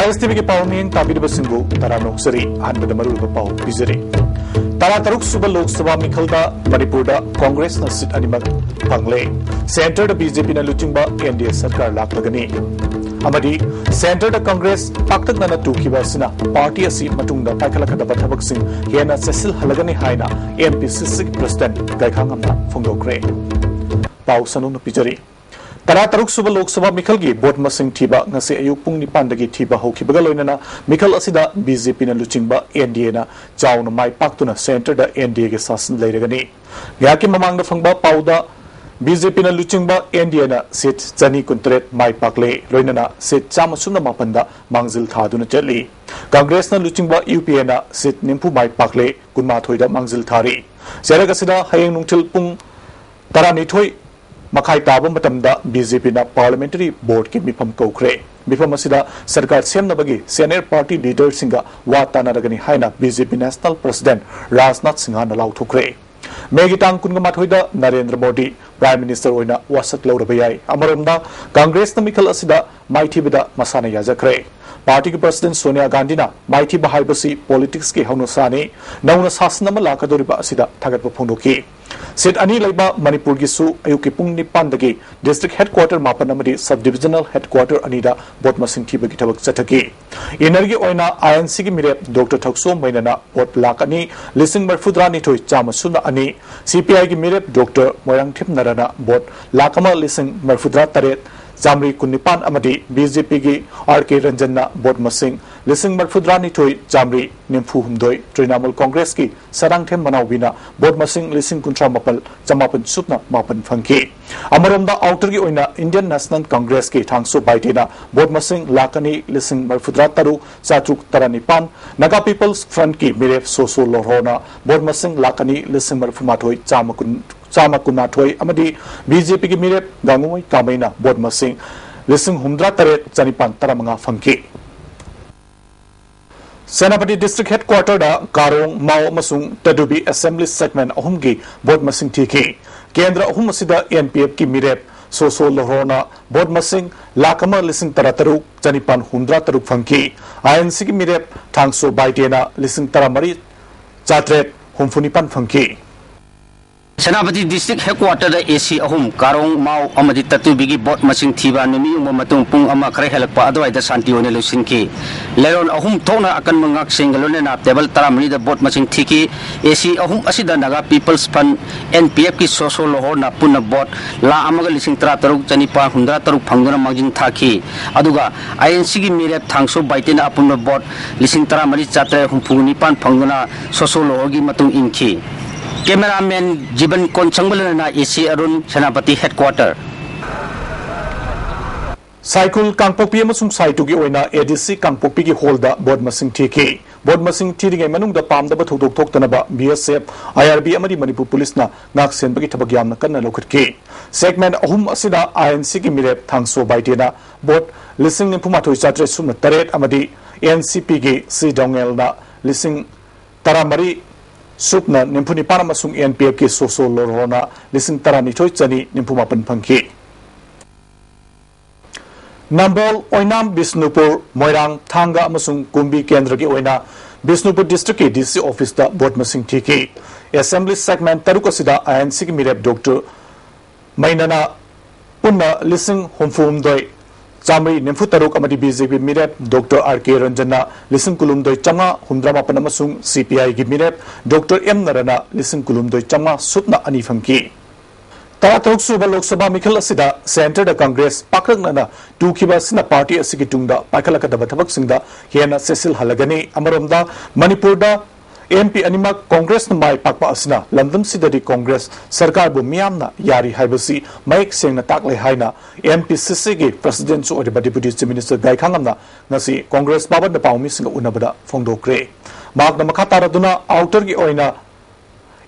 ISTV के पाव में ताबिर सिंगु तरा नोक्सरी अहनबद मरुब पाव बिजरी तरा तरुक सुबह लोकसभा मिखलदा मणिपुर कांग्रेस न सीट अनिमक फंगले सेंटर बीजेपी न लुचिंगबा एनडीए सरकार लाक्तगनी अमदी सेंटर कांग्रेस पाक्तकना टूखिबसिना पार्टी असि मतुंगदा पाइखलकदबा थबकसिंग हेना सेसिल हलगनी हाइना एमपीसीसी प्रेसिडेंट गायखांगमना फोंदोक्रे पाव सनुन पिजरी तरा तरुक सुबह लोकसभा मिखल की boat मसिंग थीबा ngasi ayuk pung nipan dagi thiba hokhibaga loinana mikhal asida BJP na luchingba NDA na chauna mai paktuna center da NDA ge sasan leiragani yaki mamang da phangba pauda BJP na luchingba NDA na seat chani kuntret mai pakle loinana seat chama sumna mapan da mangzil thaduna chatli Congress na luchingba UPA na seat nimpu mai pakle kunma thoida mangzil thari seraga sida hayeng nungthil pung tara ni thoi मखाई ताब मतमदा BJP ना parliamentary board की मिफम कौखरे मिफम असिदा सरकार सेमनबगी senior party leader सिंगा वा तानारगनी हाइना BJP national president Rajnath Singh ना लाउथुखरे मेगी तांग कुनगा माथोइदा नरेंद्र मोदी प्राइम मिनिस्टर ओइना वासक लौरबयाई अमरमदा कांग्रेस न मिखल असिदा माइथीबदा मसाना याजखरे पार्टी के प्रेसिडेंट सोनिया गांधी ना माइथी बहाइबसी पॉलिटिक्स के हौनसाने नौना शासन अमा लाकदोरिबा असिदा थागतबा फोंदोखी सीट अनी लेबा मणिपुर की सु अयुक की पुंग निपान दगी डिस्ट्रिक्ट हेडक्वार्टर मापन अमदी सब डिविजनल हेडक्वार्टर अनीदा बोट मसिंग थीबगी थबक चथकी इनरगी ओइना आईएनसी की मिरेप डॉक्टर थक्सोम मैनना बोट लाख अनी लिसिंग मरफुद्रा निथोय चाम सुना अनी सीपीआई की मिरेप डॉक्टर मोयंगथिप नरना बोट लाख अमा लिसिंग मरफुद्रा तरेत जामरी कुनिपान अमदी बीजेपी की आरके रंजन बोट मसिंग लिसिंग मरफुद्रा निथोय जामरी निम्फु हुमदोय तृणमूल कांग्रेस की सरांगथेम मनाउबिना बोट मसिंग लिसिंग कुंट्रा मपल चमापन सुपना मापन फंकी अमरमदा आउटर की ओइना इंडियन नेशनल कांग्रेस की थांगसो बाइटेना बोट मसिंग लाकनी लिसिंग मरफुद्रा तरु चातुक तरनिपान नगा पीपल्स फ्रंट की मिरेफ सोसो लोरोना बोट मसिंग लाकनी लिसिंग मरफुमाथोय चामा कुनाथोय अमदी बीजेपी की मिरेप गांगुमोय कामैना बोट मसिंग लिसिंग हुमद्रा तरेत चनिपान तरमंगा फंकी सेनापति डिस्ट्रिक्ट हेडक्वार्टर दा कारोंग माओ मसुंग तदुबी असेंबली सेगमेंट अहुम की बोट मसिंग थीकी केंद्र अहुम असिदा एनपीएफ की मिरेप सोसो लोरोना बोट मसिंग लाकमा लिसिंग तरतरुक चनिपान हुमद्रा तरुक फंकी आईएनसी की मिरेप थांगसो बाइटेना लिसिंग तरामरी चात्रेत हुमफुनिपान फंकी सेनापति डिस्ट्रिक्ट हेडक्वार्टर एसी अहुम कारोंग माओ अमदी ततुबिगी बोट मसिंग थीबा नुमियुंग मतुंग पुंग अमा खरे हेलकपा अदवाइदा शांति ओने लुसिनकी लेरोन अहुम थोना अकन मंगाक सिंगलोने ना table तरामनी the boat मसिंग थीकी AC अहुम असिदा Naga peoples fund NPF की सोसो लोहो ना पुन बोट ला अमगा लिसिंग तरा तरुक चनिपा हुंद्रा तरुक फंगना मंजिंग थाकी अदुगा आईएनसी की मिरेप थांगसो बाइटेना अपुन बोट लिसिंग तरामरी चात्रे हुंफुनिपान फंगना सोसो लोहोगी मतुंग इनकी कैमरामैन जीवन कोनचंगबलना एसी अरुण सेनापति हेडक्वार्टर साइकुल कांगपोपी अमसुंग साइटुगी ओइना एडीसी कांगपोपी की होलदा बोर्ड मसिंग थीकी बोर्ड मसिंग थीरिगे मनुंगदा पामदबा थौदोक थोक्तनबा बीएसएफ आईआरबी अमरी मणिपुर पुलिसना नाक सेनबगी थबक यामना कन्ना लौखटकी सेगमेंट अहुम असिदा आईएनसी की मिरेप थांगसो बाइटेना बोर्ड लिसिंग निफुमाथोय चात्रे सुमना तरेत अमदी एनसीपी की सी डोंगेलना लिसिंग तरामरी सुपना निम्फुनी पारमसुंग एनपीएफ की सोसो लोरोना लिसिंग तरानिथोय चनी निम्फुमापन फंकी नंबोल ओइनाम बिष्णुपुर मोइरांग थांगा अमसुंग कुंबी केंद्र की ओइना बिष्णुपुर डिस्ट्रिक्ट की डीसी ऑफिस दा बोट मसिंग थीकी असेंबली सेगमेंट तरुक असिदा आईएनसी की मिरेप doctor मैनना पुन्ना लिसिंग हुमफुमदोय Chamari निम्फु तरुक अमदी BJP मिरेप doctor R K Ranjana लिसिंग कुलुमदोय चंगा हुमद्रा मापन अमसुंग सीपीआई की मिरेप डॉक्टर एम नरना लिसिंग कुलुमदोय चंगा सुपना अनी फंकी तरा तरुक सुबह लोकसभा मिखल असिदा सेंटर द कांग्रेस पाक्रंगना टूखिबा सिना पार्टी असिगी तुंगदा पाइखलकदबा थबक सिंगदा हेना सेसिल हलगनी अमरमदा मणिपुर दा एमपी अनिमक कांग्रेस न माय पाकपा असना लंदन सिदरी कांग्रेस सरकार बु मियामना यारी हाइबसी माइक सेंगना ताकले हाइना एमपीसीसी के प्रेसिडेंट सो ओरिबा डिप्यूटी चीफ मिनिस्टर गायखांगमना ngasi कांग्रेस बाबन द पाउमी सिंग उनबदा फोंदोक्रे माक न मखा तारदुना आउटर की ओइना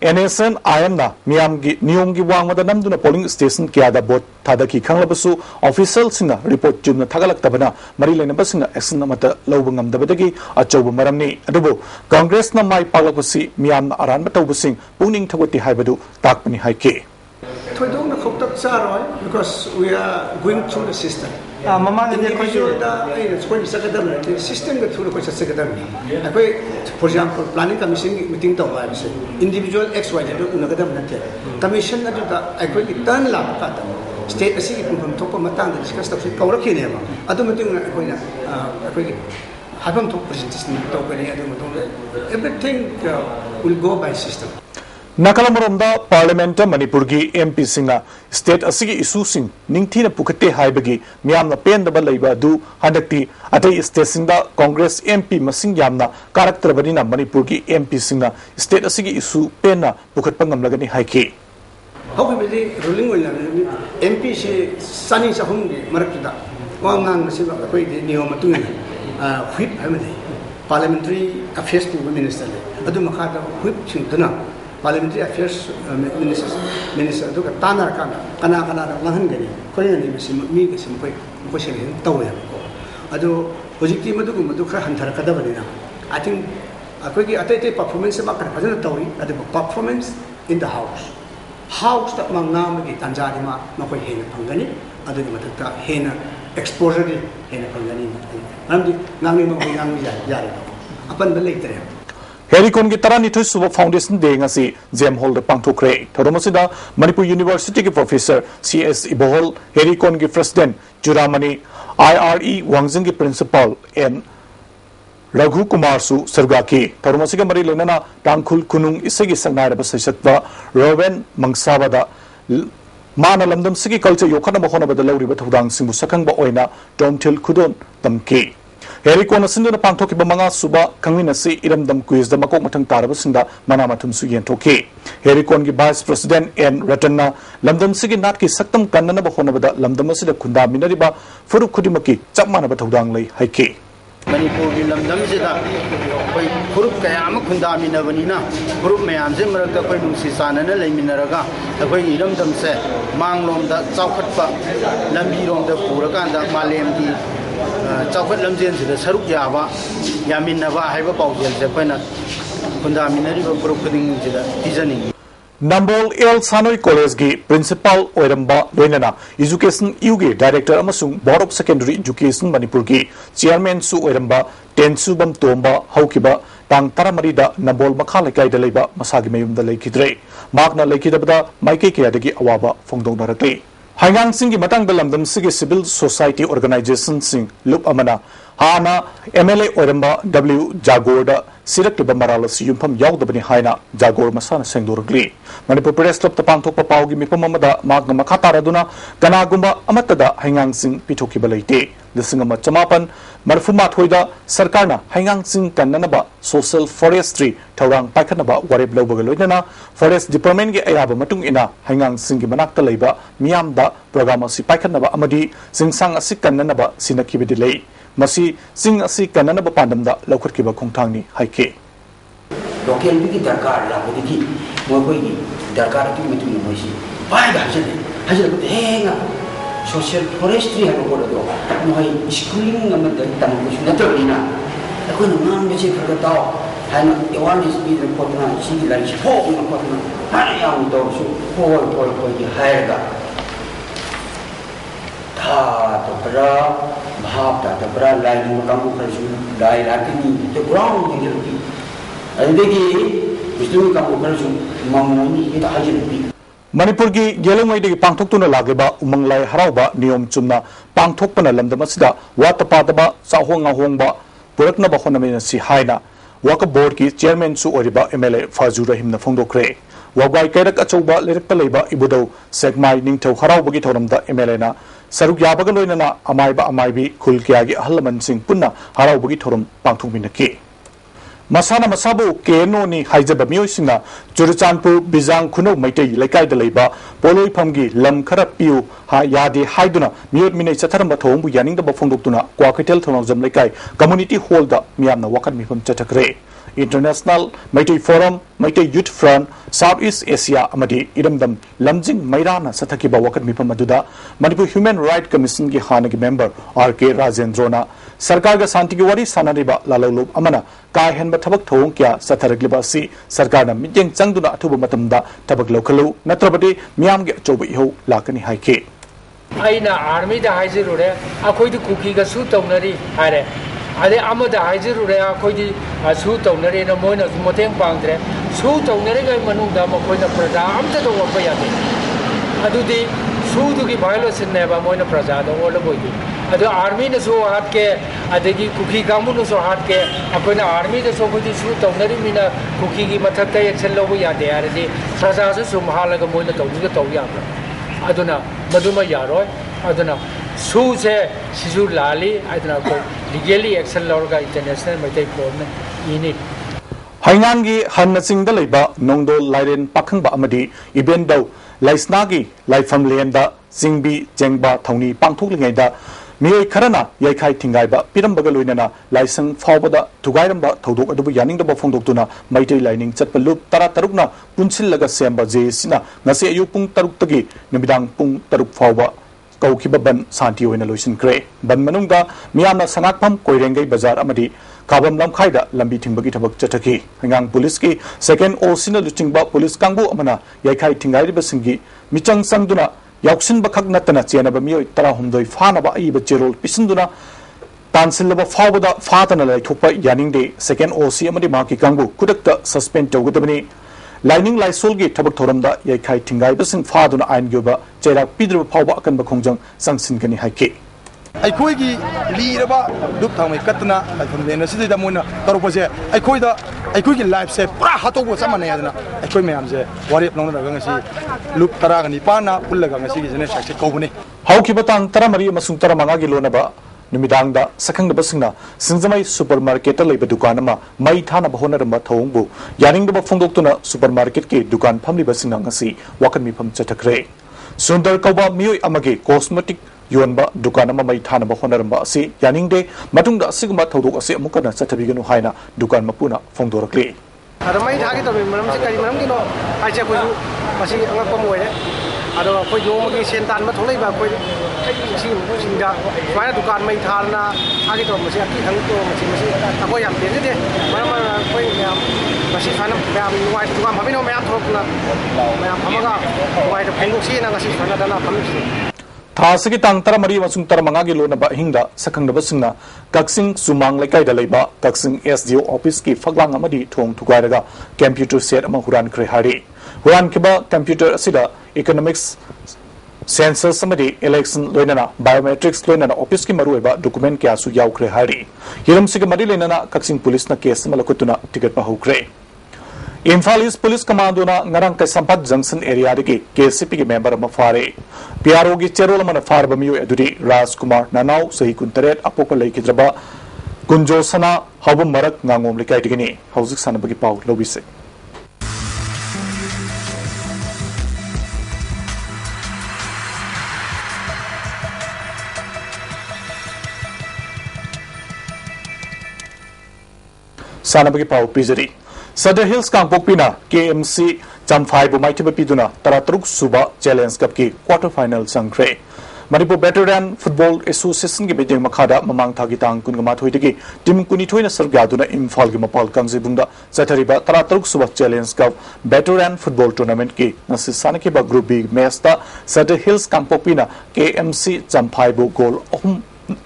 एनएसएन आयमना मियाम की नियम की वांगमदा नमदुना पोलिंग स्टेशन कियादा बोट थादकी खंगलबसु ऑफिशियल सिंग रिपोर्ट जुमना थागलक्तबना मरी लेनबसिंग एक्शन अमत लौब ngamdabadagi achouba maramni adubu Congress न माय पागलबसी मियाम अरानब तौबसिंग पुनिंग थगोति हाइबदु ताकपनि हाइके thoidong na khoktak charoi because we are going through the system Mama individual system for example, planning commission meeting individual XY commission turn state from top discuss everything will go by system. Nakalamoromda Parliament Manipurgi MP Singa State Asigi Isusing Ningtina Pukate Haibagi Miam the Pen the Balaiba do Hadakti Ate State Singa Congress MP Masing Yamna Character Badina Manipurgi MP Singa State Asigi Isu Pena Pukatpangam Lagani Haiki. How will be ruling will MP Sunny Sahungi Marakida Wangang Neomatun whip Hamadi Parliamentary Affairs Minister Adumakata whip Chintana Parliamentary Affairs Minister took a Tanar Kana Lahangani, Korean me some question Toya. Ado Ojiki Maduku Maduka Hunter Kadavarina. I think a quick performance about at the performance in the house. House that Mangamaki Tanzanima, Noko Hena Pangani, other than Matata Hena exposure Hena Pangani. I'm the Nami Yari upon the later. Herikon Gitarani to Suba Foundation Day ngasi Jam Hall the Pangto Cray. Toromasida Manipur University Professor CS Ibohol, Herikon President Juramani, IRE Wangzingi Principal and Raghu Kumar Su Sargaki. Toromasiga Mari Lenana Tankul Kunung Isagi Sanara Basatva, Rowan Mangsabada Mana Lamdam Sigi culture Yokana Mahona the Lori Batudang Simu Sakanga Oina, Dom Til Kudon Tamki. Herikon Sinda Pantoki Bamanga Suba, Kanginasi, Idam Dam Quiz, the Makok Matang Tarabasinda, Manamatum Suyan Toki. Herikon Vice President and Ratana, Lamdam Sigi Natki Saktam Kanana Bahonabada, Lamdamasida Kunda Minariba, Furu Kudimaki, Chapmana Batudang Haiki. Manipur Lamdam Zida, Kurup Kayama Kunda Minavanina, Kurup Mayam Zimmerka, Sisan and Leminaraga, a way Idam Damse, Manglom, the Saukatpa, Lambiron, the Puraganda, Malem. Chawat lamjen sida saruk yawa yamin nawa haiba pawjel se koina kunda minari ba group khuding sida tijani Nambol El Sanoi College gi Principal Oiramba Loinana Education UG Director amasung Board of Secondary Education Manipur gi Chairman Su Oiramba Tensubam Tomba Haukiba Tang Taramarida Nambol Makhala Kai de Leba Masagi Mayum da Lekidre Magna Lekidabada Maike Kayadagi Awaba Fongdong Narate Hangang Singi Matang Belamdam Sigi Civil Society Organization Sing Lup Amana Hana MLA Oramba W Jagorda Sirak Bamaralas Yumpam Yaudabani Haina Jagor Masana Sengdurgli Manipur Press Club Tapang Papaugi Mipamamada Magna Makataraduna Ganagumba Amatada Hangang Sing Pitoki Balate the Singama Chamapan Marfumat Hoida Sarkarna Hangang Sing Kananaba Social Forestry Taurang Pakanaba Warib Lobagaloidana Forest Department Ge Ayaba Matung Ina Hangang Singi Manakta Leba Miamda Programa Si Pakanaba Amadi Sing Sang Asik Kananaba Sinaki delay Masi Sing Asik Kananaba Pandamda Lokurkiba Kongtangni Haike Local Biki Dakar La Bodiki Mogogi Dakar to Mitu Moshi Why the hang social forestry have a word of schooling among the Tamush Natalina. I couldn't run the chief of the dog. And one is be the Potna, she like four in the Potna. I am those who hire that. Ta the bra, Bhata, the bra line, Kamu, die like the ground in the and they gave, was doing Kamu, Mamoni, it a Manipur gi Yelangwai de Pangtok to Lagaba, Umanglai Harauba, Neom Chumna, Pangtok Panalamdamasida, Watapadaba, Sahonga Hongba, Purakna Bahonamina Si Haina, Waka Board ki Chairman Su Oriba, MLA Fazura him the Fondo Cray, Wagwai Kerak Achoba, Leripaleba, Ibudo, Segmai Ningto Harauba Toramda, MLA, Saruk Yabagaloina, Amaiba Amaibi, Kulkiagi, Halaman Sing Puna, Harauba Torum, Pangtok Minaki. Masana Masabu Keno ni Haijaba Miosinga, Jurichanpur, Bizang Kuno Maite, Lekai de Leba, Poloi Pamgi, Lam Karapiu, Ha Yadi Haiduna, Mute Mine Sataramatom, Yaning the Bafundutuna, Quaketel Tonozam Lekai, Community Holder, Miana Wakan Mipum Chatakre. International Maite Forum, Maite Youth Front, Southeast Asia Amadi, Idamdam, Lamjing Mairana Satakiba Wakan Mipamaduda, Manipur Human Rights Commission ki Hanagi member, R.K. Rajendrona, Sarkar ga Santigi Wari Sanariba Lalolub Amana, Kai Henba Tabak Tong Kya Sataragliba Si, Sarkarna Mijing Changduna Tuba Matamda, Tabak Lokalu, Natrabadi, Miamge Chobi Ho, Lakani Haike. aina army da haizirure akoi di cookie ga su tawnari hare ade amada haizirure akoi di su tawnari na moina moteng pangdre su tawnari ga manungda makoi na praja amta do wa yade adudi su du gi violation ne ba moina praja do ola boidi adu army na so hat ke adegi cookie gamu no so hat ke akoi na army da so gudi su tawnari mina cookie gi mathak ta action lo yade are di praja su sumhala ga moina tawni ga taw ya aduna maduma yaroi aduna su se sisu lali aduna ko legally action lorga international mai form ini haingangi hanna singda leiba nongdo lairen pakhangba amadi ibendau laisnagi laifam lenda singbi jengba thongni pangthoklingai da miyoi kharana yaikhai thingaiba pirambaga loinana laisang fawbada thugairamba thodok adubu yaningdaba phongdoktuna maitai lining chatpa loop tara tarukna punsillaga semba jesina ngase ayu pung taruk tagi numidang pung taruk fawba kaukiba ban santi oina loisin kre ban manungda miyamna sangakpham koirengai bazar amadi kabam lamkhaida lambi thingba thabak chathaki hangang police ki second osina luchingba police kangbu amana yaikhai thingairiba singi michang sangduna yauksin bakak natana chenaba miyoi tara humdoi fanaba aiba cherol pisinduna tansilaba fawbada fatana lai thokpa yaningde second OC amadi maki kangbu kudakta suspend tawgadabani lining laisolgi thabak thoramda yaikhai thingai basing faduna ain gyoba cherak pidru fawba akanba khongjang sangsin kani haike ꯑꯩꯈꯣꯏꯒꯤ ꯂꯤꯔꯕ ꯗꯨꯞ ꯊꯥꯎꯃꯩ ꯀꯠꯇꯅ ꯂꯥꯏꯐꯝ ꯂꯦꯟ ꯑꯁꯤꯗ ꯃꯣꯏꯅ ꯇꯧꯔꯛꯄꯁꯦ ꯑꯩꯈꯣꯏꯗ ꯑꯩꯈꯣꯏꯒꯤ ꯂꯥꯏꯐꯁꯦ ꯄꯨꯔꯥ ꯍꯥꯠꯇꯣꯛꯄ ꯆꯞ ꯃꯥꯟꯅꯩ ꯑꯗꯨꯅ ꯑꯩꯈꯣꯏ ꯃꯌꯥꯝꯁꯦ ꯋꯥꯔꯦꯞ ꯂꯧꯅꯔꯒ ꯉꯁꯤ ꯂꯨꯞ 19ꯅ ꯄꯨꯜꯂꯒ ꯉꯁꯤꯒꯤ ꯖꯦꯅꯦꯔꯦꯜ ꯁ꯭ꯇ꯭ꯔꯥꯏꯛꯁꯦ ꯀꯧꯕꯅꯤ ꯍꯧꯈꯤꯕ ꯇꯥꯡ 13 ꯑꯃꯁꯨꯡ 15ꯒꯤ ꯂꯣꯟꯅꯕ ꯅꯨꯃꯤꯗꯥꯡꯗ ꯁꯛꯈꯪꯗꯕꯁꯤꯡꯅ ꯁꯤꯡꯖꯃꯩ ꯁꯨꯄꯔ ꯃꯥꯔꯀꯦꯠꯇ ꯂꯩꯕ ꯗꯨꯀꯥꯟ ꯑꯃ ꯃꯩ ꯊꯥꯅꯕ ꯍꯣꯠꯅꯔꯝꯕ ꯊꯧꯑꯣꯡꯕꯨ ꯌꯥꯅꯤꯡꯗꯕ ꯐꯣꯡꯗꯣꯛꯇꯨꯅ ꯁꯨꯄꯔ ꯃꯥꯔꯀꯦꯠꯀꯤ ꯗꯨꯀꯥꯟ ꯐꯝꯂꯤꯕꯁꯤꯡꯅ ꯉꯁꯤ ꯋꯥꯀꯟ ꯃꯤꯐꯝ ꯆꯠꯊꯈ꯭ꯔꯦ ꯁꯨꯟꯗꯔ ꯀꯧꯕ ꯃꯤꯑꯣꯏ ꯑꯃꯒꯤ ꯀꯣꯁꯃꯦꯇꯤꯛ ꯌꯣꯟꯕ ꯗꯨꯀꯥꯟ ꯑꯃ ꯃꯩ ꯊꯥꯅꯕ ꯍꯣꯠꯅꯔꯝꯕ ꯑꯁꯤ ꯌꯥꯅꯤꯡꯗꯦ ꯃꯇꯨꯡꯗ ꯑꯁꯤꯒꯨꯝꯕ ꯊꯧꯗꯣꯛ ꯑꯁꯤ ꯑꯃꯨꯛ ꯍꯟꯅ ꯆꯠꯊꯕꯤꯒꯅꯨ ꯍꯥꯏꯅ ꯗꯨꯀꯥꯟ ꯃꯄꯨꯅ ꯐꯣꯡꯗꯣꯔꯛꯂꯤ ꯑꯗꯣ ꯃꯩ ꯊꯥꯒꯦ ꯇꯧꯕ ꯃꯔꯝꯁꯤ ꯀꯔꯤ ꯃꯔꯝꯒꯤꯅꯣ ꯍꯥꯏꯁꯦ ꯑꯩꯈꯣꯏꯁꯨ ꯃꯁꯤ ꯑꯉꯛꯄ ꯑꯃ ꯑꯣꯏꯔꯦ ꯑꯗꯣ ꯑꯩꯈꯣꯏ ꯅꯣꯡꯃꯒꯤ ꯁꯦꯟ ꯇꯥꯟꯕ ꯊꯣꯛꯂꯛꯏꯕ ꯑꯩꯈꯣꯏ ꯁꯤꯡꯗ ꯁꯨꯃꯥꯏꯅ ꯗꯨꯀꯥꯟ ꯃꯩ ꯊꯥꯗꯅ ꯊꯥꯒꯦ ꯇꯧꯕ ꯃꯁꯤ ꯑꯀꯤ ꯈꯪꯗꯣ ꯃꯁꯤ ꯑꯩꯈꯣꯏ ꯌꯥꯝ ꯄꯦꯟꯖꯗꯦ ꯃꯔꯝ ꯑꯣꯏꯅ ꯑꯩꯈꯣꯏ ꯃꯌꯥꯝ ꯃꯁꯤ ꯁꯨꯃꯥꯏꯅ ꯃꯌꯥꯝ ꯅꯨꯡꯉꯥꯏ ꯗꯨꯀꯥꯟ ꯐꯝꯃꯤꯟꯅꯕ ꯃꯌꯥꯝ ꯊꯣꯛꯂꯛꯇꯨꯅ ꯃꯌꯥꯝ ꯐꯝꯃꯒ ꯅꯨꯡꯉꯥꯏꯅ ꯐꯣꯡꯗꯣꯛꯁꯤꯅ ꯉꯁꯤ ꯁꯨꯃꯥꯏꯅ ꯗꯅ ꯐꯝꯃꯤꯁꯤ ꯊꯥꯁꯤꯒꯤ ꯇꯥꯡ 13 ꯑꯃꯁꯨꯡ 15ꯒꯤ ꯂꯣꯟꯅꯕ ꯑꯍꯤꯡꯗ ꯁꯛꯈꯪꯗꯕꯁꯤꯡꯅ ꯀꯛꯆꯤꯡ ꯁꯨꯃꯥꯡ ꯂꯩꯀꯥꯏꯗ ꯂꯩꯕ ꯀꯛꯆꯤꯡ SDO ꯑꯣꯐꯤꯁꯀꯤ ꯐꯛꯂꯥꯡ ꯑꯃꯗꯤ ꯊꯣꯡ ꯊꯨꯒꯥꯏꯔꯒ ꯀꯝꯄ꯭ꯌꯨꯇꯔ ꯁꯦꯠ ꯑꯃ ꯍꯨꯔꯥꯟꯈ꯭ꯔꯦ ꯍꯥꯏꯔꯤ ꯍꯨꯔꯥꯟꯈꯤꯕ ꯀꯝꯄ꯭ꯌꯨꯇꯔ ꯑꯁꯤꯗ ꯏꯀꯣꯅꯣꯃꯤꯛꯁ ꯁꯦꯟꯁꯁ ꯑꯃꯗꯤ ꯏꯂꯦꯛꯁꯟ ꯂꯣꯏꯅꯅ ꯕꯥꯏꯑꯣꯃꯦꯇ꯭ꯔꯤꯛꯁ ꯂꯣꯏꯅꯅ ꯑꯣꯐꯤꯁꯀꯤ ꯃꯔꯨꯑꯣꯏꯕ ꯗꯣꯀꯨꯃꯦꯟ ꯀꯌꯥꯁꯨ ꯌꯥꯎꯈ꯭ꯔꯦ ꯍꯥꯏꯔꯤ ꯍꯤꯔꯝꯁꯤꯒ ꯃꯔꯤ ꯂꯩꯅꯅ ꯀꯛꯆꯤꯡ ꯄꯨꯂꯤꯁꯅ ꯀꯦꯁ ꯑꯃ ꯂꯧꯈꯠꯇꯨꯅ ꯊꯤꯒꯠꯄ ꯍꯧꯈ꯭ꯔꯦ Imphal East Police Commandona ngarang Kaisamphat Junction area dagi KCP gi member ama fare PRO gi cherol mana farba miyo eduri Rajkumar Nanau sahi kuntaret apoka leikidraba Kunjo Sana hawum marak ngangom likai digini hauzik sanabagi pau lobise sanabagi pau pizari Sada Hills Kangpokpina KMC Champhai bu maithiba piduna taratruk suba challenge cup ki quarter final sangkhre Manipur Veteran Football Association gi meeting makhada mamang thagi tang kungama thoidagi team kuni thoina sargyaduna Imphal gi mapal kangjibungda chathariba taratruk suba challenge cup Veteran Football Tournament ki nasi sanaki ba group B match ta Sada Hills Kangpokpina KMC Champhai bu goal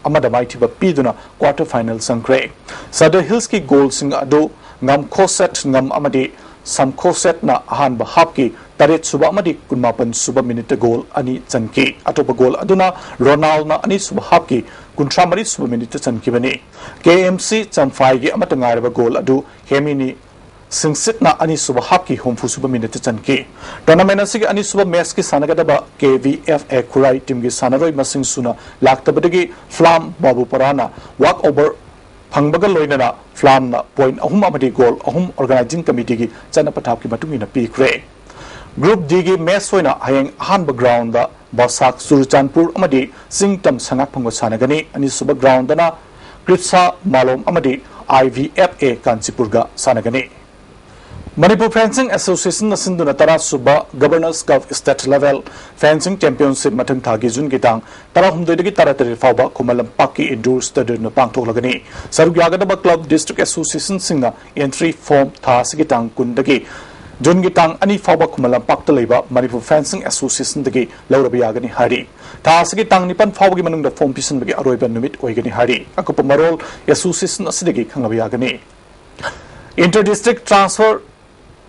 amada maithiba piduna quarter final sangkhre Sada Hills ki goal sing ado ngam khoset ngam amadi sam khoset na ahan ba hapki taret suba amadi kunmapan suba minute goal ani chanki atopa goal aduna Ronald na ani suba hapki kuntra mari suba minute chanki bani KMC Champhai gi amata ngarba goal adu hemini singsit na ani suba hapki homfu suba minute chanki tournament asigi ani suba match ki sanagadaba KVFA Kurai team gi sanaroi masing suna laktabadagi Flam Babu Parana walk over Pangbaga loinana Flam na point ahum amadi goal ahum organizing committee gi chana pathap ki matungina pikre group D gi match hoina hayeng ahan background da Basak Surchanpur amadi Singtam sangak phangwa sanagani ani suba ground na Kritsa Malom amadi IVFA Kanchipur ga sanagani Manipur Fencing Association na sinduna tara suba Governors Cup State Level Fencing Championship mathang thagi jun gitang tara humdoi tara tari fawba Kumalam Paki Indoor Stadium na pangthoklagani Sarugyagadaba Club District Association singna entry form tha sigitang kundagi Jun Gitang Ani Fawa Kumalam Pakta Leba, Manipur Fencing Association Degi, Laura Biagani Hari. Tasaki Tang Nipan Fawa Manung the Form Pisan Begi Aroiban Numit Oigani Hari, Akupamarol, Association Asidegi Kangabiagani. Inter-district transfer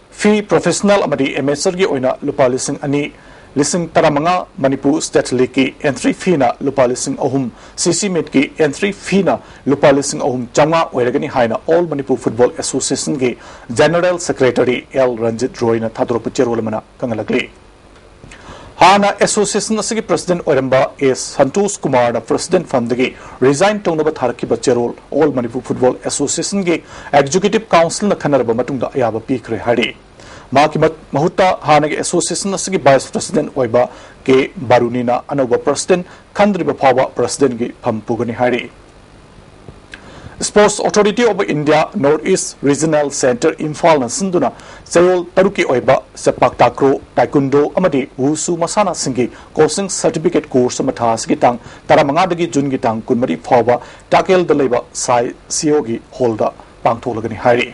fee professional Amadi MSRG Oina Lupa Lising Ani. Lising Taramanga Manipur State Liki entry fee na lupa lising ahum CC Met ki entry fee na lupa lising ahum changa oiragani haina All Manipur Football Association ki General Secretary L Ranjit Roy na thadrop cherolamana kangalagli Hana Association asigi President Oiramba S Santosh Kumar na President Fandagi resign tongna tharaki cherol All Manipur Football Association ki Executive Council na khanaraba matungda ayaba pikre hari Maki Mahuta Hanagi Association Asigi Vice President Oiba K. Barunina Anova President Kandriba Pawa President Gi Pampugani Hari. Sports Authority of India Northeast Regional Center Imphal na Sinduna Sayol Taruki Oiba Sepak Takraw Taekwondo Amadi Wushu Masana Singi Coaching Certificate Course Mathas Gitang Taramangadagi Jun Gitang Kunmari Pawa Takel Daleba Sai Siogi Holder Pangtolagani Hari.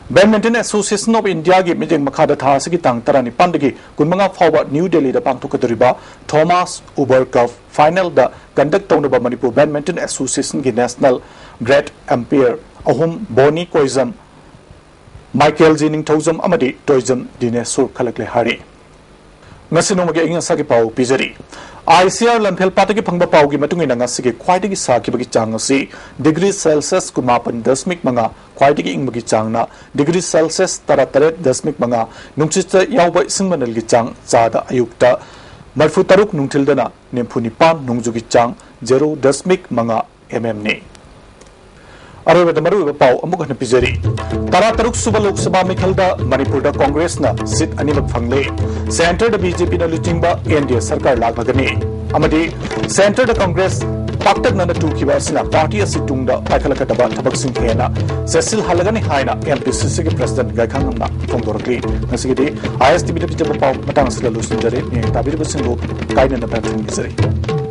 Badminton Association of India gi meeting makada thasigi tang tarani pandagi kunmanga forward New Delhi da pangthokadriba Thomas Uber Cup final da conduct tawna Manipur Badminton Association gi National Great Empire ahum Boni Koizam Michael Jining Thozam amadi Toizam Dinesur khalakle hari ngasino magi inga sagi pau pizari ICR Lamphel Pataki Pangba Paugi Matungi Nangasiki Quitigi Saki Bagi Changasi degrees Celsius Kumapan Dasmik Manga Quitigi Ingmagi Changna degrees Celsius Tarataret Dasmik Manga Nungchista Yauba Singmanal Chang Zada Ayukta Marfutaruk Nungtildana Nimpunipan Nungjugi Chang 0 Dasmik Manga MMNE Aroba the Maru Pau Amukan Pizari Tarataruk Suba Lok Sabha Mikhalda Manipur da Congress na sit animak fangle Center the BJP na lutingba NDA Sarkar Lagagani Amadi Center the Congress Paktak Nana Tukiba Sina Party Asitungda Pakalakataba Tabak Singh Hena Cecil Halagani Haina MPCC President Gaikangna Fongoragli Nasigidi ISTV Pau Matang Sila Lusin Jare Tabir Singo Kaina Napan Missouri.